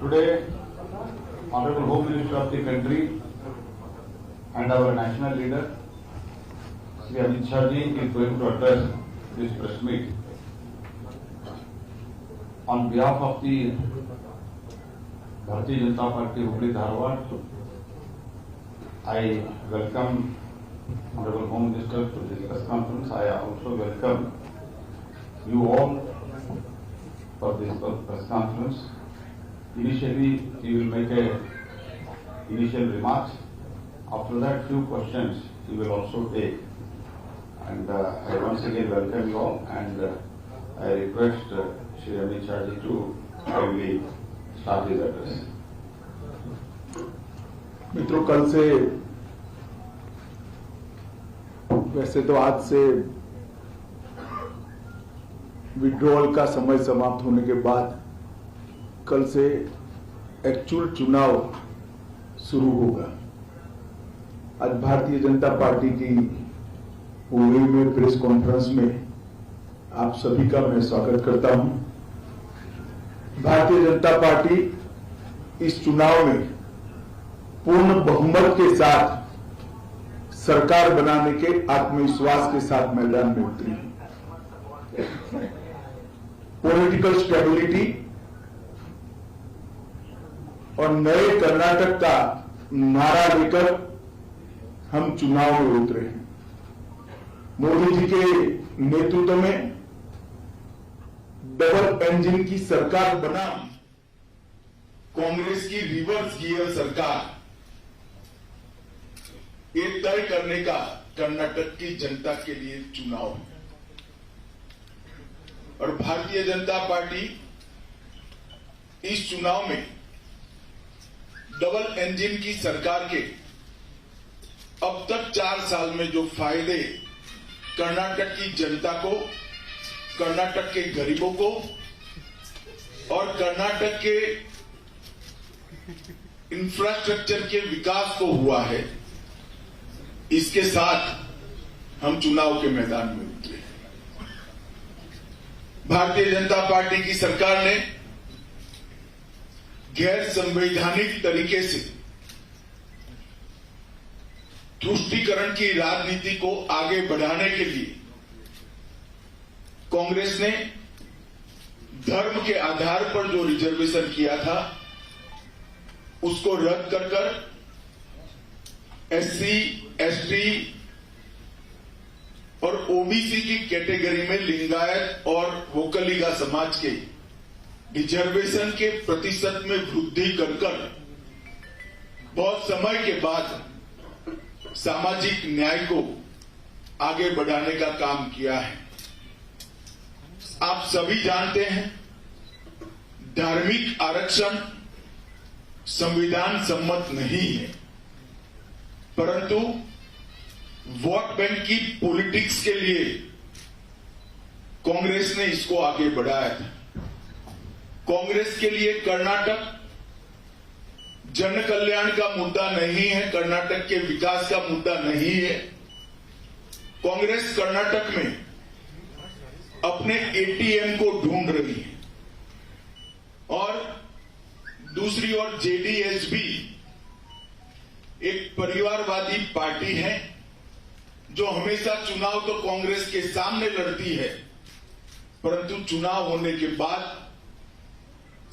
Today, Honorable Home Minister of the country and our national leader, Shri Amit Shah ji, is going to address this press meet. On behalf of the Bharatiya Janata Party Hubli Dharwad, I welcome Honorable Home Minister to this press conference. I also welcome you all for this press conference. Initially, he will make initial remarks. After that, few questions he will also take. And I once again welcome you all, and I request Shri Amit Shah ji to kindly start his address. मित्रों, कल से वैसे तो आज से withdrawal का समय समाप्त होने के बाद कल से एक्चुअल चुनाव शुरू होगा। आज भारतीय जनता पार्टी की हुबली में प्रेस कॉन्फ्रेंस में आप सभी का मैं स्वागत करता हूं। भारतीय जनता पार्टी इस चुनाव में पूर्ण बहुमत के साथ सरकार बनाने के आत्मविश्वास के साथ मैदान में उतरी है। पॉलिटिकल स्टेबिलिटी और नए कर्नाटक का नारा लेकर हम चुनाव में उतरे हैं। मोदी जी के नेतृत्व में डबल इंजन की सरकार बना कांग्रेस की रिवर्स गियर सरकार, ये तय करने का कर्नाटक की जनता के लिए चुनाव है। और भारतीय जनता पार्टी इस चुनाव में डबल इंजन की सरकार के अब तक 4 साल में जो फायदे कर्नाटक की जनता को, कर्नाटक के गरीबों को और कर्नाटक के इंफ्रास्ट्रक्चर के विकास को हुआ है, इसके साथ हम चुनाव के मैदान में उतरे। भारतीय जनता पार्टी की सरकार ने गैर संवैधानिक तरीके से तुष्टीकरण की राजनीति को आगे बढ़ाने के लिए कांग्रेस ने धर्म के आधार पर जो रिजर्वेशन किया था उसको रद्द कर एससी, एसटी और ओबीसी की कैटेगरी में लिंगायत और वोकलिगा समाज के रिजर्वेशन के प्रतिशत में वृद्धि कर बहुत समय के बाद सामाजिक न्याय को आगे बढ़ाने का काम किया है। आप सभी जानते हैं, धार्मिक आरक्षण संविधान सम्मत नहीं है, परंतु वोट बैंक की पॉलिटिक्स के लिए कांग्रेस ने इसको आगे बढ़ाया था। कांग्रेस के लिए कर्नाटक जन कल्याण का मुद्दा नहीं है, कर्नाटक के विकास का मुद्दा नहीं है। कांग्रेस कर्नाटक में अपने एटीएम को ढूंढ रही है और दूसरी ओर जेडीएस भी एक परिवारवादी पार्टी है जो हमेशा चुनाव तो कांग्रेस के सामने लड़ती है, परंतु चुनाव होने के बाद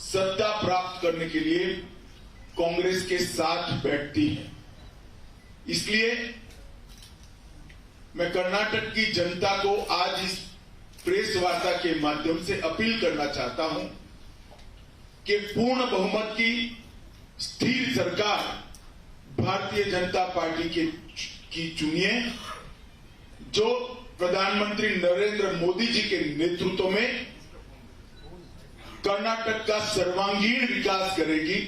सत्ता प्राप्त करने के लिए कांग्रेस के साथ बैठती है। इसलिए मैं कर्नाटक की जनता को आज इस प्रेस वार्ता के माध्यम से अपील करना चाहता हूं कि पूर्ण बहुमत की स्थिर सरकार भारतीय जनता पार्टी की चुनिए, जो प्रधानमंत्री नरेंद्र मोदी जी के नेतृत्व में कर्नाटक का सर्वांगीण विकास करेगी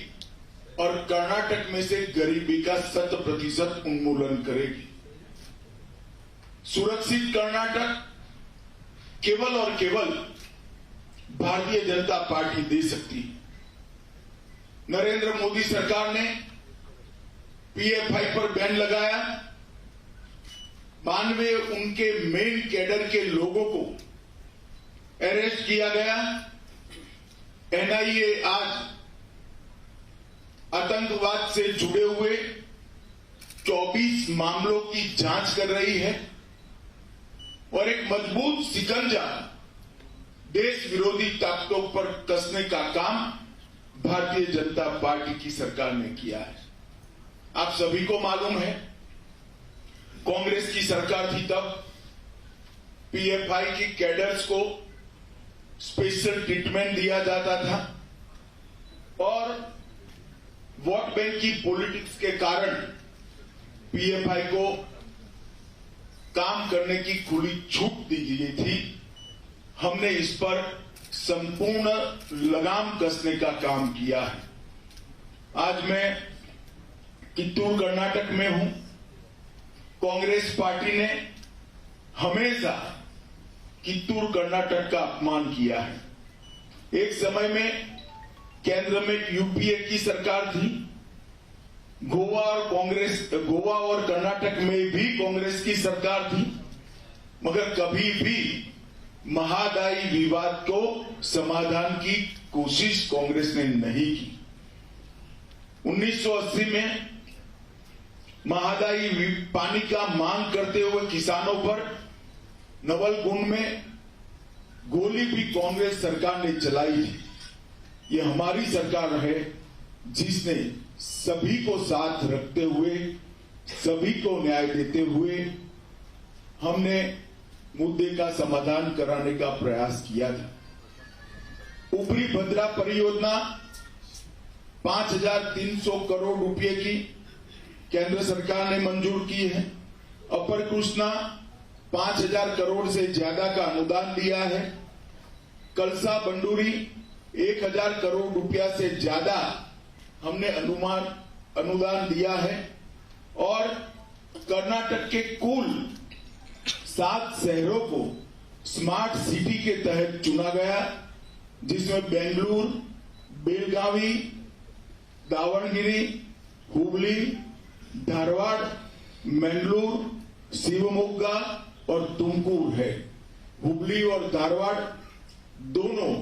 और कर्नाटक में से गरीबी का 100% उन्मूलन करेगी। सुरक्षित कर्नाटक केवल और केवल भारतीय जनता पार्टी दे सकती है। नरेंद्र मोदी सरकार ने पीएफआई पर बैन लगाया, 92 उनके मेन कैडर के लोगों को अरेस्ट किया गया। एनआईए आज आतंकवाद से जुड़े हुए 24 मामलों की जांच कर रही है और एक मजबूत शिकंजा देश विरोधी ताकतों पर कसने का काम भारतीय जनता पार्टी की सरकार ने किया है। आप सभी को मालूम है, कांग्रेस की सरकार थी तब पीएफआई की कैडर्स को स्पेशल ट्रीटमेंट दिया जाता था और वोट बैंक की पॉलिटिक्स के कारण पीएफआई को काम करने की खुली छूट दी गई थी। हमने इस पर संपूर्ण लगाम कसने का काम किया है। आज मैं कित्तूर कर्नाटक में हूं। कांग्रेस पार्टी ने हमेशा कित्तूर कर्नाटक का अपमान किया है। एक समय में केंद्र में यूपीए की सरकार थी। गोवा और कर्नाटक में भी कांग्रेस की सरकार थी, मगर कभी भी महादायी विवाद को समाधान की कोशिश कांग्रेस ने नहीं की। 1980 में महादायी पानी का मांग करते हुए किसानों पर नवलगुंड में गोली भी कांग्रेस सरकार ने चलाई थी। ये हमारी सरकार है जिसने सभी को साथ रखते हुए, सभी को न्याय देते हुए हमने मुद्दे का समाधान कराने का प्रयास किया था। ऊपरी भद्रा परियोजना 5,300 करोड़ रुपए की केंद्र सरकार ने मंजूर की है। अपर कृष्णा 5,000 करोड़ से ज्यादा का अनुदान दिया है। कलसा बंडूरी 1,000 करोड़ रुपया से ज्यादा हमने अनुदान दिया है और कर्नाटक के कुल 7 शहरों को स्मार्ट सिटी के तहत चुना गया, जिसमें बेंगलुरु, बेलगावी, दावणगिरी, हुबली, धारवाड़, मंगलूर, शिवमोगा और तुमकुर है। हुबली और धारवाड़ दोनों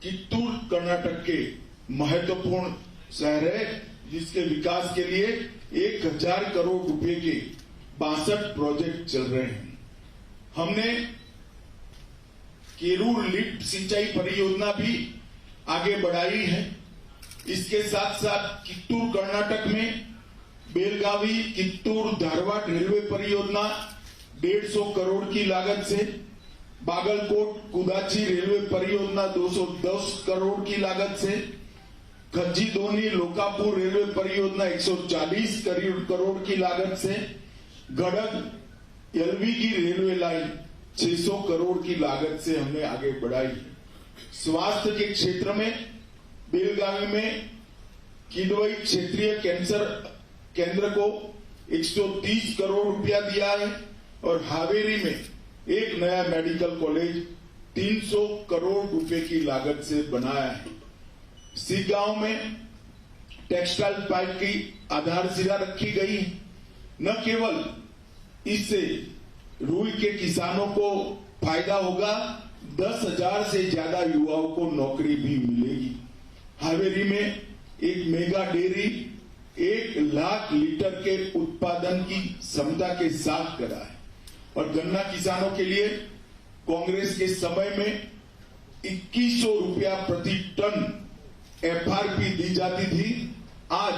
कित्तूर कर्नाटक के महत्वपूर्ण शहर है, जिसके विकास के लिए 1,000 करोड़ रुपए के 62 प्रोजेक्ट चल रहे हैं। हमने केरूर लिफ्ट सिंचाई परियोजना भी आगे बढ़ाई है। इसके साथ साथ कित्तूर कर्नाटक में बेलगावी कित्तूर धारवाड़ रेलवे परियोजना 150 करोड़ की लागत से, बागलकोट कुदाची रेलवे परियोजना 210 करोड़ की लागत से, खज्जी धोनी लोकापुर रेलवे परियोजना 140 करोड़ की लागत से, गड़ग एलवी की रेलवे लाइन 600 करोड़ की लागत से हमने आगे बढ़ाई। स्वास्थ्य के क्षेत्र में बेलगावी में किडवई क्षेत्रीय कैंसर केंद्र को 130 करोड़ रुपया दिया है और हावेरी में एक नया मेडिकल कॉलेज 300 करोड़ रुपए की लागत से बनाया है। सीगांव में टेक्सटाइल पाइप की आधारशिला रखी गई। न केवल इससे रुई के किसानों को फायदा होगा, 10,000 से ज्यादा युवाओं को नौकरी भी मिलेगी। हावेरी में एक मेगा डेयरी 1 लाख लीटर के उत्पादन की क्षमता के साथ करा है और गन्ना किसानों के लिए कांग्रेस के समय में 2100 रुपया प्रति टन एफआरपी दी जाती थी, आज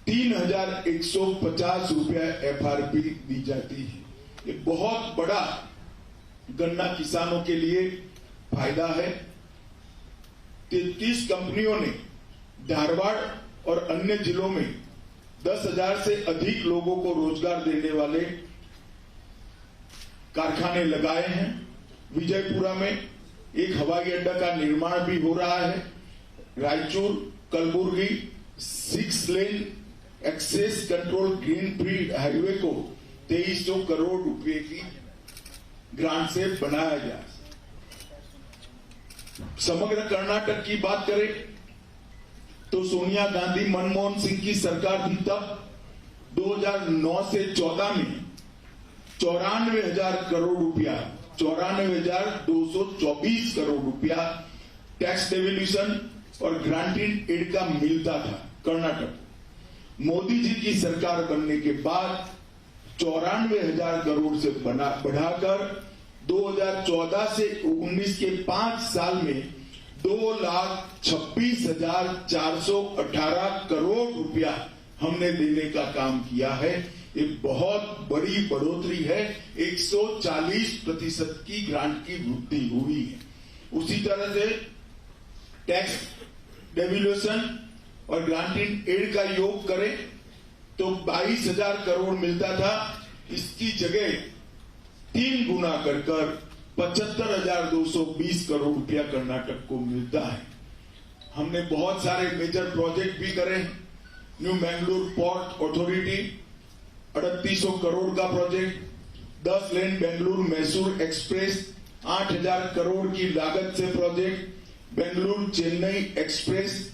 3,150 रुपया एफआरपी दी जाती है। ये बहुत बड़ा गन्ना किसानों के लिए फायदा है। 33 कंपनियों ने धारवाड़ और अन्य जिलों में 10,000 से अधिक लोगों को रोजगार देने वाले कारखाने लगाए हैं। विजयपुरा में एक हवाई अड्डा का निर्माण भी हो रहा है। Raichur Kalaburagi 6 lane access control greenfield highway को 2300 करोड़ रुपए की ग्रांट से बनाया गया। समग्र कर्नाटक की बात करें तो सोनिया गांधी मनमोहन सिंह की सरकार थी तब 2009 से 14 में 94,000 करोड़ रुपया 94,224 करोड़ रुपया टैक्स डेवल्यूशन और ग्रांटेड एड का मिलता था कर्नाटक। मोदी जी की सरकार बनने के बाद 94,000 करोड़ से बढ़ाकर 2014 से 19 के 5 साल में 2,26,418 करोड़ रुपया हमने देने का काम किया है। ये बहुत बड़ी बढ़ोतरी है। 140% की ग्रांट की वृद्धि हुई है। उसी तरह से टैक्स डेवल्यूशन और ग्रांट इन एड का योग करें तो 22,000 करोड़ मिलता था, इसकी जगह 3 गुना कर 75,220 करोड़ रुपया कर्नाटक को मिलता है। हमने बहुत सारे मेजर प्रोजेक्ट भी करे। New Mangalore port authority 3800 crore का प्रोजेक्ट, 10 लेन बेंगलुरु मैसूर एक्सप्रेस 8,000 करोड़ की लागत से प्रोजेक्ट, बेंगलुरु चेन्नई एक्सप्रेस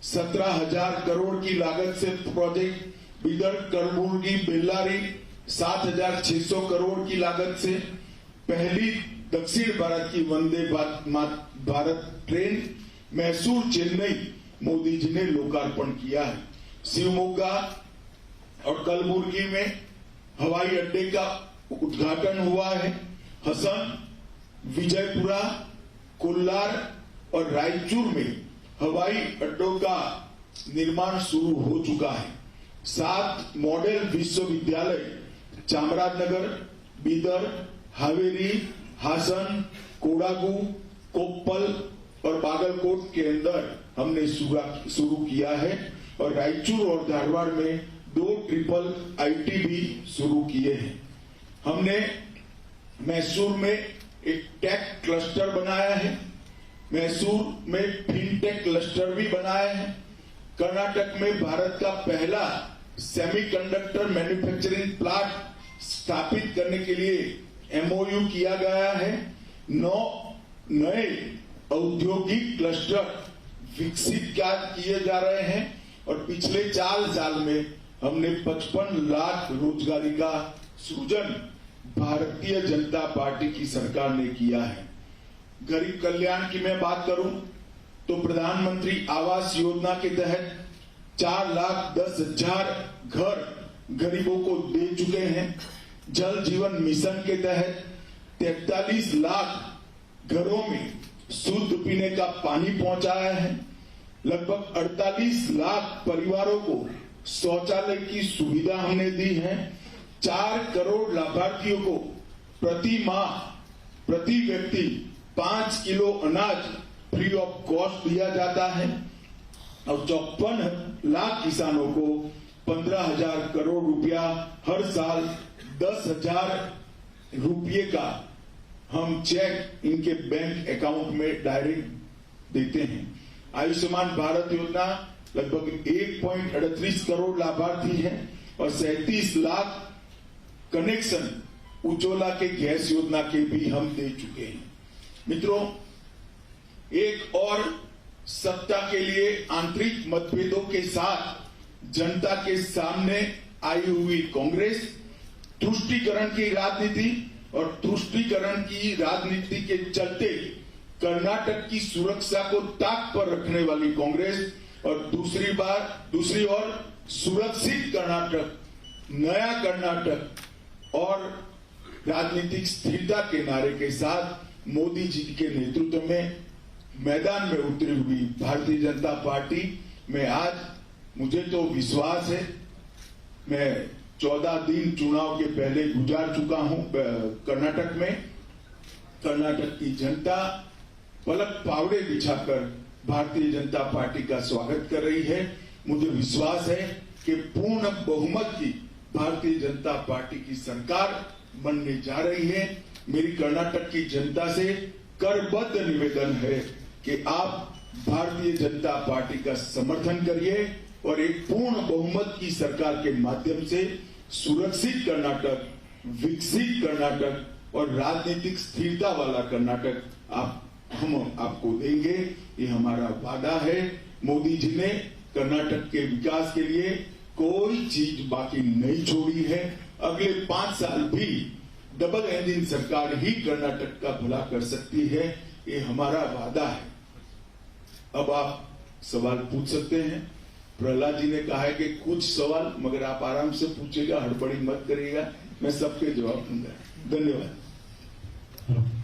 17,000 करोड़ की लागत से प्रोजेक्ट, बिदर कलबुर्गी बेल्लारी 7,600 करोड़ की लागत से, पहली दक्षिण भारत की वंदे भारत ट्रेन मैसूर चेन्नई मोदी जी ने लोकार्पण किया है। शिवमोगा और कलबुर्गी में हवाई अड्डे का उद्घाटन हुआ है। हसन, विजयपुरा, कोल्लार और रायचूर में हवाई अड्डों का निर्माण शुरू हो चुका है। 7 मॉडल विश्वविद्यालय चामराजनगर, बीदर, हावेरी, हासन, कोडागु, कोप्पल और बागलकोट के अंदर हमने शुरू किया है और रायचूर और धारवाड़ में 2 ट्रिपल आईटी भी शुरू किए हैं। हमने मैसूर में एक टेक क्लस्टर बनाया है, मैसूर में फिनटेक क्लस्टर भी बनाया है। कर्नाटक में भारत का पहला सेमीकंडक्टर मैन्युफैक्चरिंग प्लांट स्थापित करने के लिए एमओयू किया गया है। 9 नए औद्योगिक क्लस्टर विकसित किए जा रहे हैं और पिछले 4 साल में हमने 55 लाख रोजगारी का सृजन भारतीय जनता पार्टी की सरकार ने किया है। गरीब कल्याण की मैं बात करूं तो प्रधानमंत्री आवास योजना के तहत 4,10,000 घर गरीबों को दे चुके हैं। जल जीवन मिशन के तहत 43 लाख घरों में शुद्ध पीने का पानी पहुंचाया है। लगभग 48 लाख परिवारों को शौचालय की सुविधा हमने दी है। 4 करोड़ लाभार्थियों को प्रति माह प्रति व्यक्ति 5 किलो अनाज फ्री ऑफ कॉस्ट दिया जाता है और 54 लाख किसानों को 15,000 करोड़ रुपया हर साल 10,000 रुपये का हम चेक इनके बैंक अकाउंट में डायरेक्ट देते हैं। आयुष्मान भारत योजना लगभग 1.38 करोड़ लाभार्थी हैं और 37 लाख कनेक्शन उज्ज्वला के गैस योजना के भी हम दे चुके हैं। मित्रों, एक और सत्ता के लिए आंतरिक मतभेदों के साथ जनता के सामने आई हुई कांग्रेस तुष्टीकरण की राजनीति और तुष्टीकरण की राजनीति के चलते कर्नाटक की सुरक्षा को ताक पर रखने वाली कांग्रेस और दूसरी ओर सुरक्षित कर्नाटक, नया कर्नाटक और राजनीतिक स्थिरता के नारे के साथ मोदी जी के नेतृत्व में मैदान में उतरी हुई भारतीय जनता पार्टी में आज मुझे तो विश्वास है, मैं 14 दिन चुनाव के पहले गुजार चुका हूं कर्नाटक में। कर्नाटक की जनता पलक पावड़े बिछाकर भारतीय जनता पार्टी का स्वागत कर रही है। मुझे विश्वास है कि पूर्ण बहुमत की भारतीय जनता पार्टी की सरकार बनने जा रही है। मेरी कर्नाटक की जनता से करबद्ध निवेदन है कि आप भारतीय जनता पार्टी का समर्थन करिए और एक पूर्ण बहुमत की सरकार के माध्यम से सुरक्षित कर्नाटक, विकसित कर्नाटक और राजनीतिक स्थिरता वाला कर्नाटक हम आपको देंगे। ये हमारा वादा है। मोदी जी ने कर्नाटक के विकास के लिए कोई चीज बाकी नहीं छोड़ी है। अगले 5 साल भी डबल इंजन सरकार ही कर्नाटक का भला कर सकती है, ये हमारा वादा है। अब आप सवाल पूछ सकते हैं। प्रहलाद जी ने कहा है कि कुछ सवाल मगर आप आराम से पूछेगा, हड़बड़ी मत करिएगा, मैं सबके जवाब दूंगा। धन्यवाद।